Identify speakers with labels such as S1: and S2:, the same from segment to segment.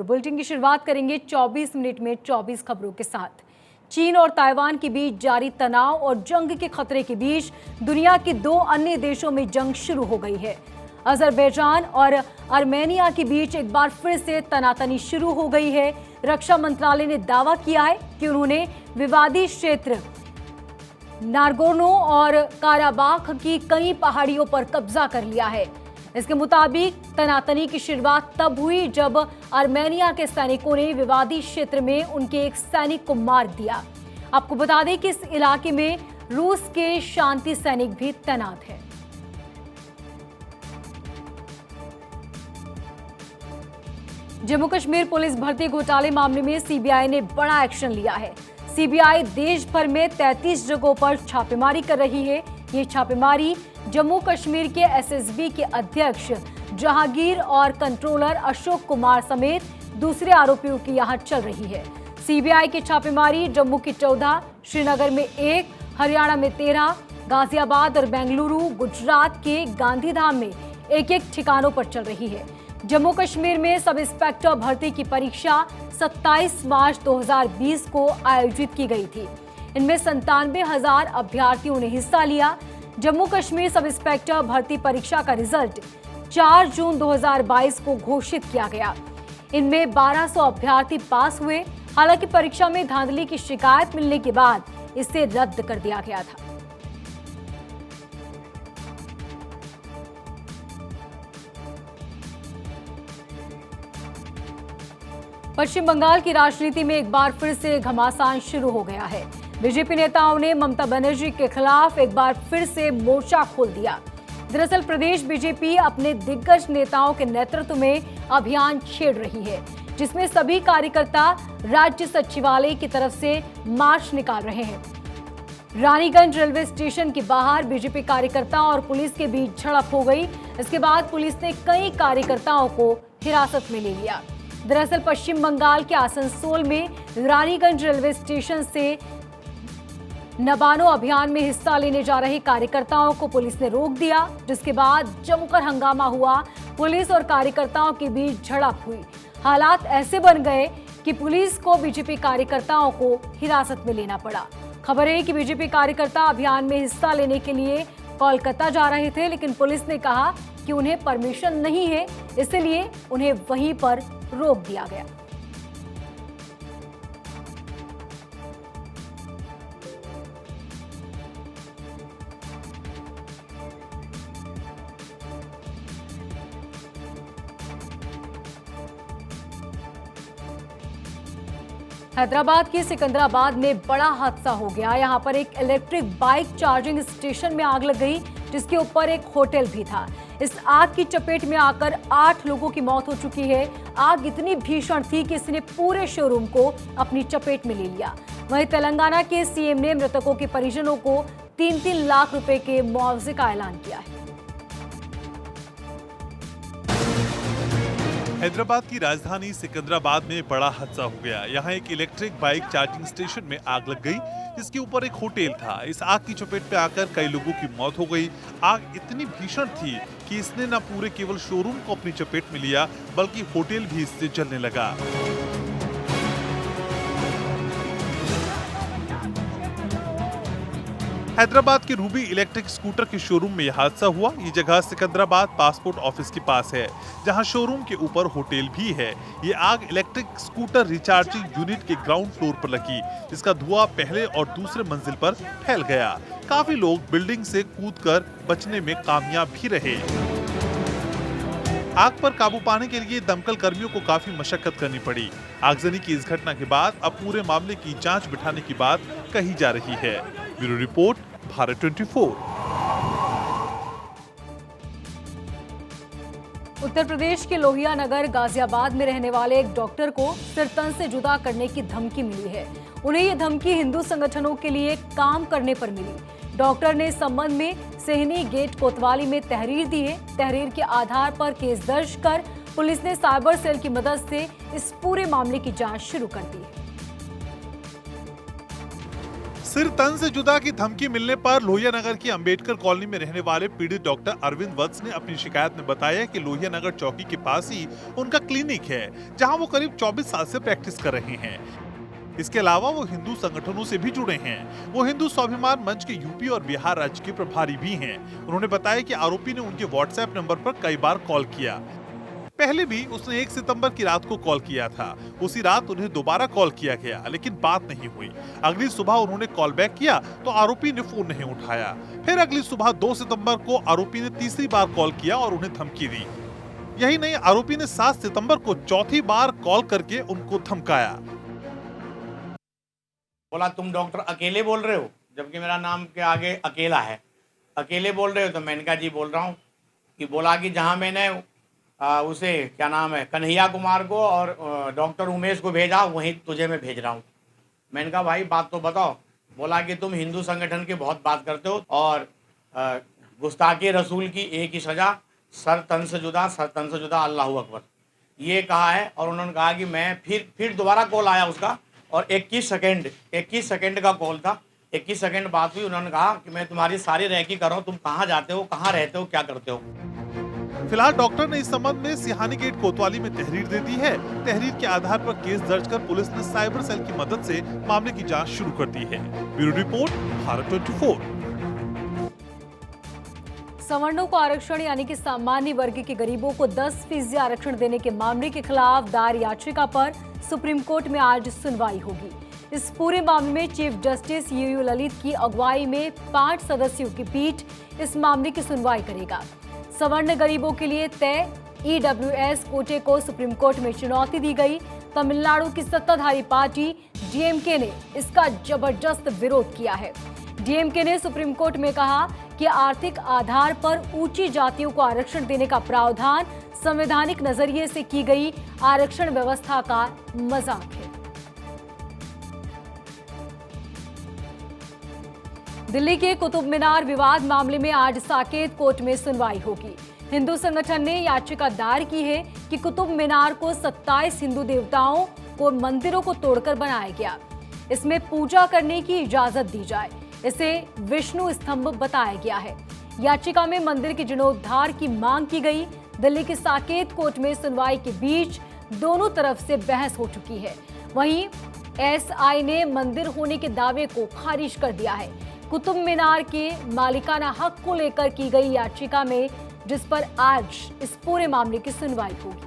S1: Bulletin की शुरुआत करेंगे 24 मिनट में 24 खबरों के साथ। चीन और ताइवान के बीच जारी तनाव और जंग के खतरे के बीच दुनिया के दो अन्य देशों में जंग शुरू हो गई है। अजरबैजान और आर्मेनिया के बीच एक बार फिर से तनातनी शुरू हो गई है। रक्षा मंत्रालय ने दावा किया है कि उन्होंने विवादी क्षेत्र नागोर्नो और काराबाख की कई पहाड़ियों पर कब्जा कर लिया है। इसके मुताबिक तनातनी की शुरुआत तब हुई जब आर्मेनिया के सैनिकों ने विवादी क्षेत्र में उनके एक सैनिक को मार दिया। आपको बता दें कि इस इलाके में रूस के शांति सैनिक भी तैनात हैं। जम्मू कश्मीर पुलिस भर्ती घोटाले मामले में सीबीआई ने बड़ा एक्शन लिया है। सीबीआई देश भर में 33 जगहों पर छापेमारी कर रही है। ये छापेमारी जम्मू कश्मीर के एसएसबी के अध्यक्ष जहांगीर और कंट्रोलर अशोक कुमार समेत दूसरे आरोपियों की यहां चल रही है। सीबीआई की छापेमारी जम्मू की 14, श्रीनगर में 1, हरियाणा में 13, गाजियाबाद और बेंगलुरु, गुजरात के गांधीधाम में एक ठिकानों पर चल रही है। जम्मू कश्मीर में सब इंस्पेक्टर भर्ती की परीक्षा 27 मार्च 2020 को आयोजित की गई थी। इनमें 97,000 अभ्यर्थियों ने हिस्सा लिया। जम्मू कश्मीर सब इंस्पेक्टर भर्ती परीक्षा का रिजल्ट 4 जून 2022 को घोषित किया गया। इनमें 1200 अभ्यर्थी पास हुए। हालांकि परीक्षा में धांधली की शिकायत मिलने के बाद इसे रद्द कर दिया गया था। पश्चिम बंगाल की राजनीति में एक बार फिर से घमासान शुरू हो गया है। बीजेपी नेताओं ने ममता बनर्जी के खिलाफ एक बार फिर से मोर्चा खोल दिया। दरअसल प्रदेश बीजेपी अपने दिग्गज नेताओं के नेतृत्व में अभियान छेड़ रही है, जिसमें सभी कार्यकर्ता राज्य सचिवालय की तरफ से मार्च निकाल रहे हैं। रानीगंज रेलवे स्टेशन के बाहर बीजेपी कार्यकर्ताओं और पुलिस के बीच झड़प हो गई। इसके बाद पुलिस ने कई कार्यकर्ताओं को हिरासत में ले लिया। दरअसल पश्चिम बंगाल के आसनसोल में रानीगंज रेलवे स्टेशन से नबानो अभियान में हिस्सा लेने जा रहे कार्यकर्ताओं को पुलिस ने रोक दिया, जिसके बाद जमकर हंगामा हुआ। पुलिस और कार्यकर्ताओं के बीच झड़प हुई। हालात ऐसे बन गए कि पुलिस को बीजेपी कार्यकर्ताओं को हिरासत में लेना पड़ा। खबर है कि बीजेपी कार्यकर्ता अभियान में हिस्सा लेने के लिए कोलकाता जा रहे थे, लेकिन पुलिस ने कहा कि उन्हें परमिशन नहीं है, इसलिए उन्हें वहीं पर रोक दिया गया। हैदराबाद के सिकंदराबाद में बड़ा हादसा हो गया। यहां पर एक इलेक्ट्रिक बाइक चार्जिंग स्टेशन में आग लग गई, जिसके ऊपर एक होटल भी था। इस आग की चपेट में आकर 8 लोगों की मौत हो चुकी है। आग इतनी भीषण थी कि इसने पूरे शोरूम को अपनी चपेट में ले लिया। वहीं तेलंगाना के सीएम ने मृतकों के परिजनों को 3-3 लाख रुपए के मुआवजे का ऐलान किया है।
S2: हैदराबाद की राजधानी सिकंदराबाद में बड़ा हादसा हो गया। यहाँ एक इलेक्ट्रिक बाइक चार्जिंग स्टेशन में आग लग गई, जिसके ऊपर एक होटल था। इस आग की चपेट में आकर कई लोगों की मौत हो गई। आग इतनी भीषण थी कि इसने न पूरे केवल शोरूम को अपनी चपेट में लिया, बल्कि होटल भी इससे जलने लगा। हैदराबाद के रूबी इलेक्ट्रिक स्कूटर के शोरूम में यह हादसा हुआ। ये जगह सिकंदराबाद पासपोर्ट ऑफिस के पास है, जहां शोरूम के ऊपर होटल भी है। ये आग इलेक्ट्रिक स्कूटर रिचार्जिंग यूनिट के ग्राउंड फ्लोर पर लगी, जिसका धुआं पहले और दूसरे मंजिल पर फैल गया। काफी लोग बिल्डिंग से कूदकर बचने में कामयाब भी रहे। आग पर काबू पाने के लिए दमकल कर्मियों को काफी मशक्कत करनी पड़ी। आगजनी की इस घटना के बाद अब पूरे मामले की जांच बिठाने की बात कही जा रही है। Bureau report, Bharat 24।
S1: उत्तर प्रदेश के लोहिया नगर गाजियाबाद में रहने वाले एक डॉक्टर को सिर तन से जुदा करने की धमकी मिली है। उन्हें ये धमकी हिंदू संगठनों के लिए काम करने पर मिली। डॉक्टर ने इस संबंध में सेहनी गेट कोतवाली में तहरीर दी है। तहरीर के आधार पर केस दर्ज कर पुलिस ने साइबर सेल की मदद से इस पूरे मामले की जांच शुरू कर दी है।
S2: सिर तन से जुदा की धमकी मिलने पर लोहिया नगर की अंबेडकर कॉलोनी में रहने वाले पीड़ित डॉक्टर अरविंद वत्स ने अपनी शिकायत में बताया कि लोहिया नगर चौकी के पास ही उनका क्लिनिक है, जहां वो करीब 24 साल से प्रैक्टिस कर रहे हैं। इसके अलावा वो हिंदू संगठनों से भी जुड़े हैं। वो हिंदू स्वाभिमान मंच के यूपी और बिहार राज्य के प्रभारी भी हैं। उन्होंने बताया कि आरोपी ने उनके व्हाट्सएप नंबर पर कई बार कॉल किया। पहले भी उसने 1 सितंबर की रात को कॉल किया था। उसी रात उन्हें दोबारा कॉल किया गया, लेकिन बात नहीं हुई। अगली सुबह उन्होंने कॉल बैक किया तो आरोपी ने फोन नहीं उठाया। फिर अगली सुबह 2 सितंबर को आरोपी ने तीसरी बार कॉल किया और उन्हें धमकी दी। यही नहीं, आरोपी ने 7 सितंबर को चौथी बार कॉल करके उनको धमकाया।
S3: बोला तुम डॉक्टर अकेले बोल रहे हो, जबकि मेरा नाम के आगे अकेला है। अकेले बोल रहे हो तो मैंने कहा जी बोल रहा हूँ। कि बोला कि जहाँ मैंने उसे क्या नाम है कन्हैया कुमार को और डॉक्टर उमेश को भेजा, वहीं तुझे मैं भेज रहा हूँ। मैंने कहा भाई बात तो बताओ। बोला कि तुम हिंदू संगठन की बहुत बात करते हो और गुस्ताखी रसूल की एक ही सज़ा, सर तन से जुदा, अल्लाह अकबर, ये कहा है। और उन्होंने कहा कि मैं फिर दोबारा कॉल आया उसका और 21 सेकंड का कॉल था। 21 सेकंड बात हुई। उन्होंने कहा कि मैं तुम्हारी सारी रैकी कर रहा हूँ, तुम कहाँ जाते हो, कहाँ रहते हो, क्या करते हो।
S2: फिलहाल डॉक्टर ने इस संबंध में सिहानी गेट कोतवाली में तहरीर दे दी है। तहरीर के आधार पर केस दर्ज कर पुलिस ने साइबर सेल की मदद से मामले की जांच शुरू कर दी है। Bureau report, Bharat 24।
S1: सवर्णों को आरक्षण यानी कि सामान्य वर्ग के गरीबों को 10% आरक्षण देने के मामले के खिलाफ दायर याचिका पर सुप्रीम कोर्ट में आज सुनवाई होगी। इस पूरे मामले में चीफ जस्टिस यूयू ललित की अगुवाई में 5 सदस्यों की पीठ इस मामले की सुनवाई करेगा। सवर्ण गरीबों के लिए तय ईडब्ल्यूएस कोटे को सुप्रीम कोर्ट में चुनौती दी गई। तमिलनाडु की सत्ताधारी पार्टी डीएमके ने इसका जबरदस्त विरोध किया है। डीएमके ने सुप्रीम कोर्ट में कहा कि आर्थिक आधार पर ऊंची जातियों को आरक्षण देने का प्रावधान संवैधानिक नजरिए से की गई आरक्षण व्यवस्था का मजाक है। दिल्ली के कुतुब मीनार विवाद मामले में आज साकेत कोर्ट में सुनवाई होगी। हिंदू संगठन ने याचिका दायर की है कि कुतुब मीनार को 27 हिंदू देवताओं को मंदिरों को तोड़कर बनाया गया। इसमें पूजा करने की इजाजत दी जाए। इसे विष्णु स्तंभ बताया गया है। याचिका में मंदिर के जीर्णोद्धार की मांग की गई। दिल्ली के साकेत कोर्ट में सुनवाई के बीच दोनों तरफ से बहस हो चुकी है। वहीं एसआई ने मंदिर होने के दावे को खारिज कर दिया है। कुतुब मीनार के मालिकाना हक को लेकर की गई याचिका में, जिस पर आज इस पूरे मामले की सुनवाई होगी।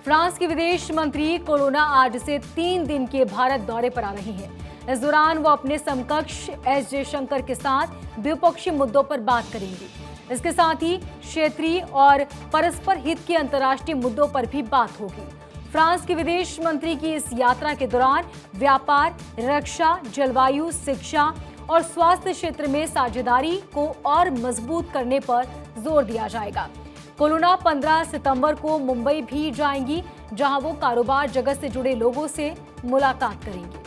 S1: फ्रांस की विदेश मंत्री कोलोना आज से 3 दिन के भारत दौरे पर आ रही हैं। इस दौरान वो अपने समकक्ष एस जयशंकर के साथ द्विपक्षीय मुद्दों पर बात करेंगी। इसके साथ ही क्षेत्रीय और परस्पर हित के अंतर्राष्ट्रीय मुद्दों पर भी बात होगी। फ्रांस के विदेश मंत्री की इस यात्रा के दौरान व्यापार, रक्षा, जलवायु, शिक्षा और स्वास्थ्य क्षेत्र में साझेदारी को और मजबूत करने पर जोर दिया जाएगा। कोलोना 15 सितंबर को मुंबई भी जाएंगी, जहां वो कारोबार जगत से जुड़े लोगों से मुलाकात करेंगी।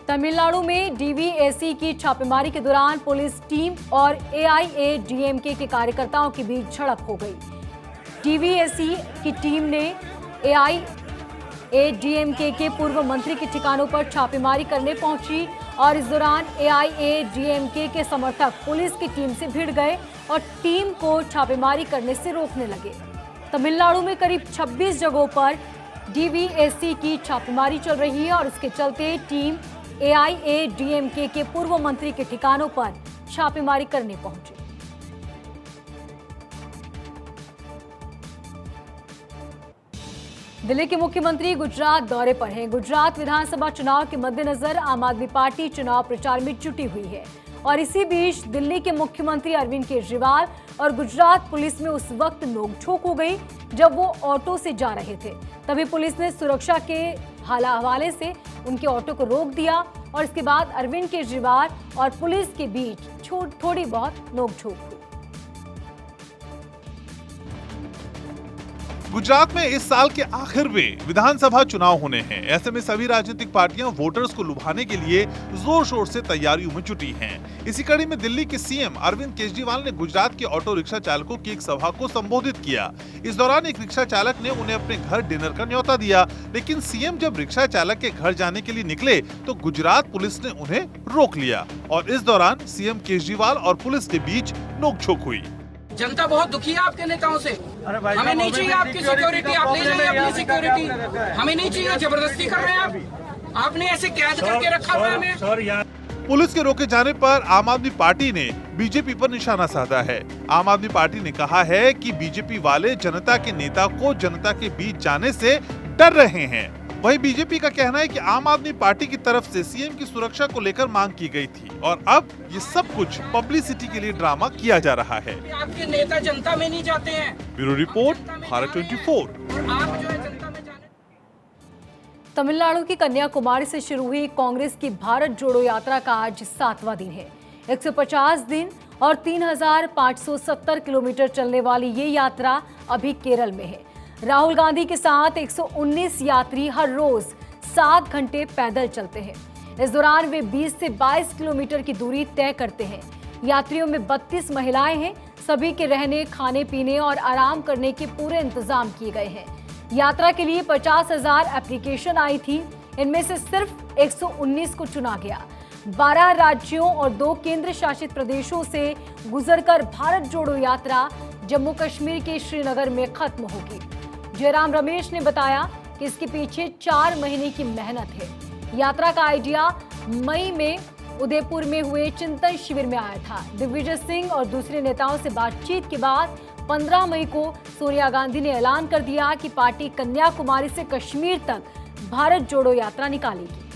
S1: तमिलनाडु में डीवीएसी की छापेमारी के दौरान पुलिस टीम और एआईएडीएमके के कार्यकर्ताओं के बीच झड़प हो गई। डीवीएसी की टीम ने एआईएडीएमके के पूर्व मंत्री के ठिकानों पर छापेमारी करने पहुंची और इस दौरान एआईएडीएमके के समर्थक पुलिस की टीम से भिड़ गए और टीम को छापेमारी करने से रोकने लगे। तमिलनाडु में करीब 26 जगहों पर डीवीएसी की छापेमारी चल रही है और इसके चलते टीम एआईएडीएमके के पूर्व मंत्री के ठिकानों पर छापेमारी करने पहुंची। दिल्ली के मुख्यमंत्री गुजरात दौरे पर हैं। गुजरात विधानसभा चुनाव के मद्देनजर आम आदमी पार्टी चुनाव प्रचार में जुटी हुई है और इसी बीच दिल्ली के मुख्यमंत्री अरविंद केजरीवाल और गुजरात पुलिस में उस वक्त नोकझोंक हो गई जब वो ऑटो से जा रहे थे। तभी पुलिस ने सुरक्षा के हवाले से उनके ऑटो को रोक दिया और इसके बाद अरविंद केजरीवाल और पुलिस के बीच थोड़ी बहुत नोकझोंक हुई।
S2: गुजरात में इस साल के आखिर में विधानसभा चुनाव होने हैं। ऐसे में सभी राजनीतिक पार्टियां वोटर्स को लुभाने के लिए जोर शोर से तैयारियों में जुटी हैं। इसी कड़ी में दिल्ली के सीएम अरविंद केजरीवाल ने गुजरात के ऑटो रिक्शा चालकों की एक सभा को संबोधित किया। इस दौरान एक रिक्शा चालक ने उन्हें अपने घर डिनर का न्योता दिया, लेकिन सीएम जब रिक्शा चालक के घर जाने के लिए निकले तो गुजरात पुलिस ने उन्हें रोक लिया और इस दौरान सीएम केजरीवाल और पुलिस के बीच नोकझोंक हुई।
S4: जनता बहुत दुखी है आपके नेताओं से। हमें नहीं चाहिए आपकी सिक्योरिटी, आप ले जाइए अपनी सिक्योरिटी। हमें नहीं चाहिए, जबरदस्ती कर रहे हैं आप। आपने ऐसे कैद करके रखा हुआ है हमें।
S2: पुलिस के रोके जाने पर आम आदमी पार्टी ने बीजेपी पर निशाना साधा है। आम आदमी पार्टी ने कहा है कि बीजेपी वाले जनता के नेता को जनता के बीच जाने से डर रहे हैं। वहीं बीजेपी का कहना है कि आम आदमी पार्टी की तरफ से सीएम की सुरक्षा को लेकर मांग की गई थी और अब ये सब कुछ पब्लिसिटी के लिए ड्रामा किया जा रहा है।
S4: आपके नेता जनता में नहीं जाते हैं।
S2: Bureau report, Bharat 24।
S4: और आप जो है जनता में जाने।
S1: तमिलनाडु की कन्याकुमारी से शुरू हुई कांग्रेस की भारत जोड़ो यात्रा का आज 7वां दिन है। 150 दिन और 3,570 किलोमीटर चलने वाली ये यात्रा अभी केरल में है। राहुल गांधी के साथ 119 यात्री हर रोज 7 घंटे पैदल चलते हैं। इस दौरान वे 20 से 22 किलोमीटर की दूरी तय करते हैं। यात्रियों में 32 महिलाएं हैं। सभी के रहने, खाने पीने और आराम करने के पूरे इंतजाम किए गए हैं। यात्रा के लिए 50,000 एप्लीकेशन आई थी। इनमें से सिर्फ 119 को चुना गया। 12 राज्यों और 2 केंद्र शासित प्रदेशों से गुजरकर भारत जोड़ो यात्रा जम्मू कश्मीर के श्रीनगर में खत्म होगी। जयराम रमेश ने बताया कि इसके पीछे 4 महीने की मेहनत है। यात्रा का आइडिया मई में उदयपुर में हुए चिंतन शिविर में आया था। दिग्विजय सिंह और दूसरे नेताओं से बातचीत के बाद 15 मई को सोनिया गांधी ने ऐलान कर दिया कि पार्टी कन्याकुमारी से कश्मीर तक भारत जोड़ो यात्रा निकालेगी।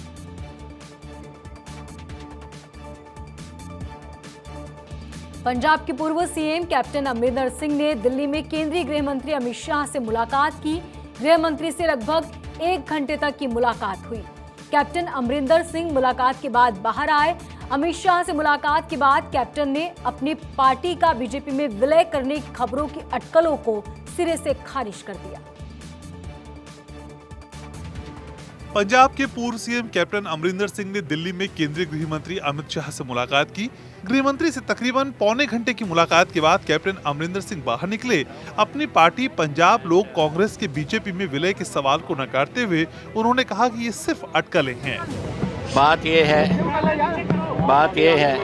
S1: पंजाब के पूर्व सीएम कैप्टन अमरिंदर सिंह ने दिल्ली में केंद्रीय गृह मंत्री अमित शाह से मुलाकात की। गृह मंत्री से लगभग 1 घंटे तक की मुलाकात हुई। कैप्टन अमरिंदर सिंह मुलाकात के बाद बाहर आए। अमित शाह से मुलाकात के बाद कैप्टन ने अपनी पार्टी का बीजेपी में विलय करने की खबरों की अटकलों को सिरे से खारिज कर दिया।
S2: पंजाब के पूर्व सीएम कैप्टन अमरिंदर सिंह ने दिल्ली में केंद्रीय गृह मंत्री अमित शाह से मुलाकात की। गृह मंत्री से तकरीबन पौने घंटे की मुलाकात के बाद कैप्टन अमरिंदर सिंह बाहर निकले। अपनी पार्टी पंजाब लोक कांग्रेस के बीजेपी में विलय के सवाल को नकारते हुए उन्होंने कहा कि ये सिर्फ अटकलें हैं।
S5: बात ये है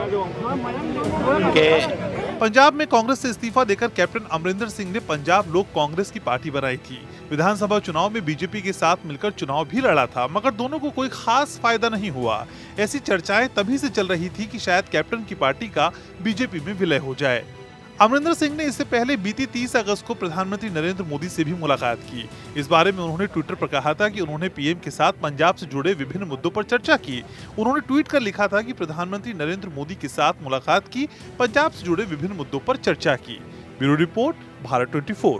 S5: कि
S2: पंजाब में कांग्रेस से इस्तीफा देकर कैप्टन अमरिंदर सिंह ने पंजाब लोक कांग्रेस की पार्टी बनाई थी। विधानसभा चुनाव में बीजेपी के साथ मिलकर चुनाव भी लड़ा था, मगर दोनों को कोई खास फायदा नहीं हुआ। ऐसी चर्चाएं तभी से चल रही थी कि शायद कैप्टन की पार्टी का बीजेपी में विलय हो जाए। अमरिंदर सिंह ने इससे पहले बीती 30 अगस्त को प्रधानमंत्री नरेंद्र मोदी से भी मुलाकात की। इस बारे में उन्होंने ट्विटर पर कहा था कि उन्होंने पीएम के साथ पंजाब से जुड़े विभिन्न मुद्दों पर चर्चा की। उन्होंने ट्वीट कर लिखा था कि प्रधानमंत्री नरेंद्र मोदी के साथ मुलाकात की, पंजाब से जुड़े विभिन्न मुद्दों पर चर्चा की। Bureau report, Bharat 24।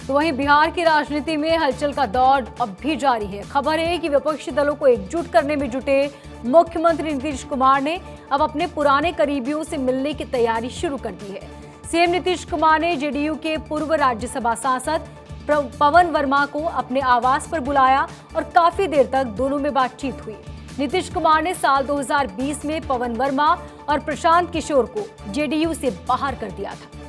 S1: तो वहीं बिहार की राजनीति में हलचल का दौर अब भी जारी है। खबर है कि विपक्षी दलों को एकजुट करने में जुटे मुख्यमंत्री नीतीश कुमार ने अब अपने पुराने करीबियों से मिलने की तैयारी शुरू कर दी है। सीएम नीतीश कुमार ने जेडीयू के पूर्व राज्यसभा सांसद पवन वर्मा को अपने आवास पर बुलाया और काफी देर तक दोनों में बातचीत हुई। नीतीश कुमार ने साल 2020 में पवन वर्मा और प्रशांत किशोर को जेडीयू से बाहर कर दिया था।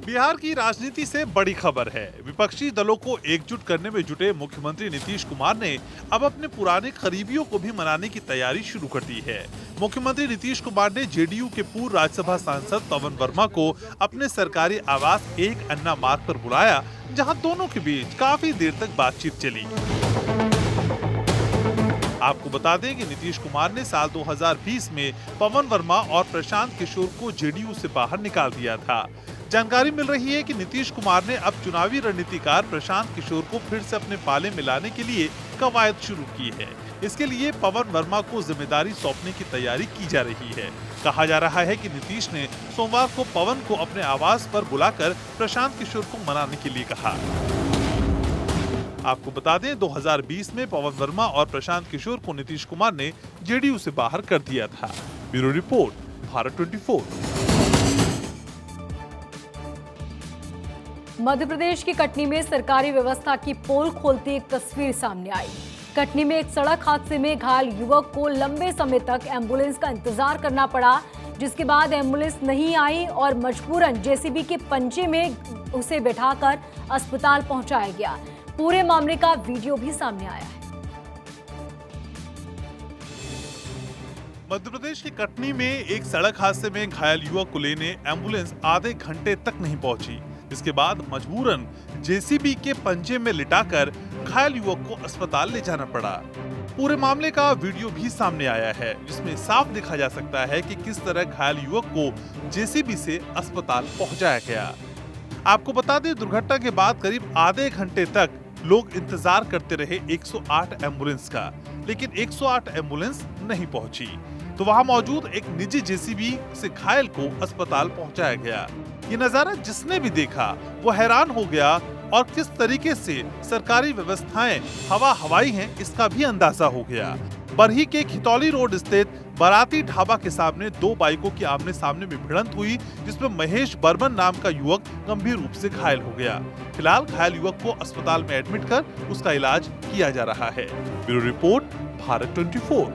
S2: बिहार की राजनीति से बड़ी खबर है। विपक्षी दलों को एकजुट करने में जुटे मुख्यमंत्री नीतीश कुमार ने अब अपने पुराने करीबियों को भी मनाने की तैयारी शुरू कर दी है। मुख्यमंत्री नीतीश कुमार ने जेडीयू के पूर्व राज्यसभा सांसद पवन वर्मा को अपने सरकारी आवास 1 अन्ना मार्ग पर बुलाया, जहां दोनों के बीच काफी देर तक बातचीत चली। आपको बता दें कि नीतीश कुमार ने साल 2020 में पवन वर्मा और प्रशांत किशोर को जेडीयू से बाहर निकाल दिया था। जानकारी मिल रही है कि नीतीश कुमार ने अब चुनावी रणनीतिकार प्रशांत किशोर को फिर से अपने पाले में लाने के लिए कवायद शुरू की है। इसके लिए पवन वर्मा को जिम्मेदारी सौंपने की तैयारी की जा रही है। कहा जा रहा है कि नीतीश ने सोमवार को पवन को अपने आवास पर बुलाकर प्रशांत किशोर को मनाने के लिए कहा। आपको बता दें 2020 में पवन वर्मा और प्रशांत किशोर को नीतीश कुमार ने जेडीयू से बाहर कर दिया था। Bureau report, Bharat 24।
S1: मध्य प्रदेश की कटनी में सरकारी व्यवस्था की पोल खोलती एक तस्वीर सामने आई। कटनी में एक सड़क हादसे में घायल युवक को लंबे समय तक एम्बुलेंस का इंतजार करना पड़ा, जिसके बाद एम्बुलेंस नहीं आई और मजबूरन जेसीबी के पंजे में उसे बैठाकर अस्पताल पहुंचाया गया। पूरे मामले का वीडियो भी सामने आया है।
S2: मध्य प्रदेश के कटनी में एक सड़क हादसे में घायल युवक को लेने एम्बुलेंस आधे घंटे तक नहीं पहुंची, जिसके बाद मजबूरन जेसीबी के पंजे में लिटाकर घायल युवक को अस्पताल ले जाना पड़ा। पूरे मामले का वीडियो भी सामने आया है, जिसमें साफ देखा जा सकता है कि किस तरह घायल युवक को जेसीबी से अस्पताल पहुंचाया गया। आपको बता दें, दुर्घटना के बाद करीब आधे घंटे तक लोग इंतजार करते रहे 108 एम्बुलेंस का, लेकिन 108 एम्बुलेंस नहीं पहुंची। तो वहां मौजूद एक निजी जेसीबी से घायल को अस्पताल पहुंचाया गया। ये नजारा जिसने भी देखा वो हैरान हो गया और किस तरीके से सरकारी व्यवस्थाएं हवा हवाई हैं इसका भी अंदाजा हो गया। बरही के खितौली रोड स्थित बाराती ढाबा के सामने दो बाइकों की आमने सामने में भिड़ंत हुई, जिसमें महेश बर्मन नाम का युवक गंभीर रूप से घायल हो गया। फिलहाल घायल युवक को अस्पताल में एडमिट कर उसका इलाज किया जा रहा है। Bureau report, Bharat 24।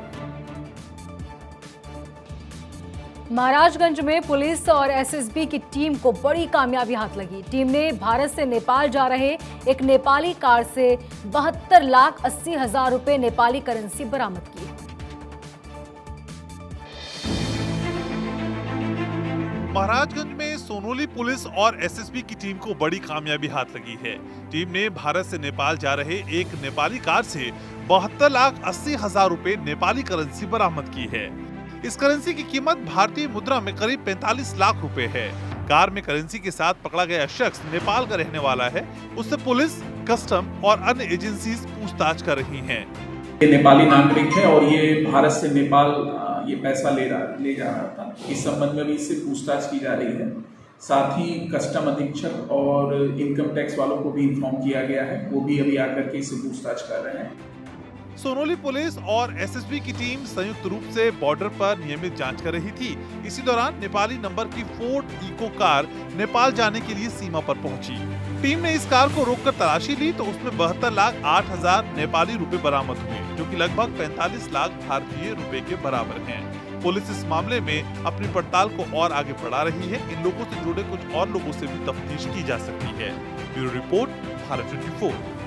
S1: महाराजगंज में पुलिस और एसएसबी की टीम को बड़ी कामयाबी हाथ लगी। टीम ने भारत से नेपाल जा रहे एक नेपाली कार से 72,80,000 रुपए नेपाली करेंसी बरामद की।
S2: महाराजगंज में सोनोली पुलिस और एसएसबी की टीम को बड़ी कामयाबी हाथ लगी है। टीम ने भारत से नेपाल जा रहे एक नेपाली कार से 72,80,000 रुपए नेपाली करेंसी बरामद की है। इस करेंसी की कीमत भारतीय मुद्रा में करीब 45 लाख रुपए है। कार में करेंसी के साथ पकड़ा गया शख्स नेपाल का रहने वाला है। उससे पुलिस, कस्टम और अन्य एजेंसी पूछताछ कर रही हैं।
S6: ये नेपाली नागरिक है और ये भारत से नेपाल ये पैसा ले जा रहा था। इस संबंध में भी इससे पूछताछ की जा रही है। साथ ही कस्टम अधीक्षक और इनकम टैक्स वालों को भी इन्फॉर्म किया गया है, वो भी अभी आकर के इससे पूछताछ कर रहे हैं।
S2: सोनोली पुलिस और एसएसबी की टीम संयुक्त रूप से बॉर्डर पर नियमित जांच कर रही थी। इसी दौरान नेपाली नंबर की फोर्ड इको कार नेपाल जाने के लिए सीमा पर पहुंची। टीम ने इस कार को रोककर तलाशी ली तो उसमें 72,08,000 नेपाली रुपए बरामद हुए, जो कि लगभग 45 लाख भारतीय रुपए के बराबर हैं। पुलिस इस मामले में अपनी पड़ताल को और आगे बढ़ा रही है। इन लोगों से जुड़े कुछ और लोगों से भी तफ्तीश की जा सकती है। Bureau report, Bharat 24।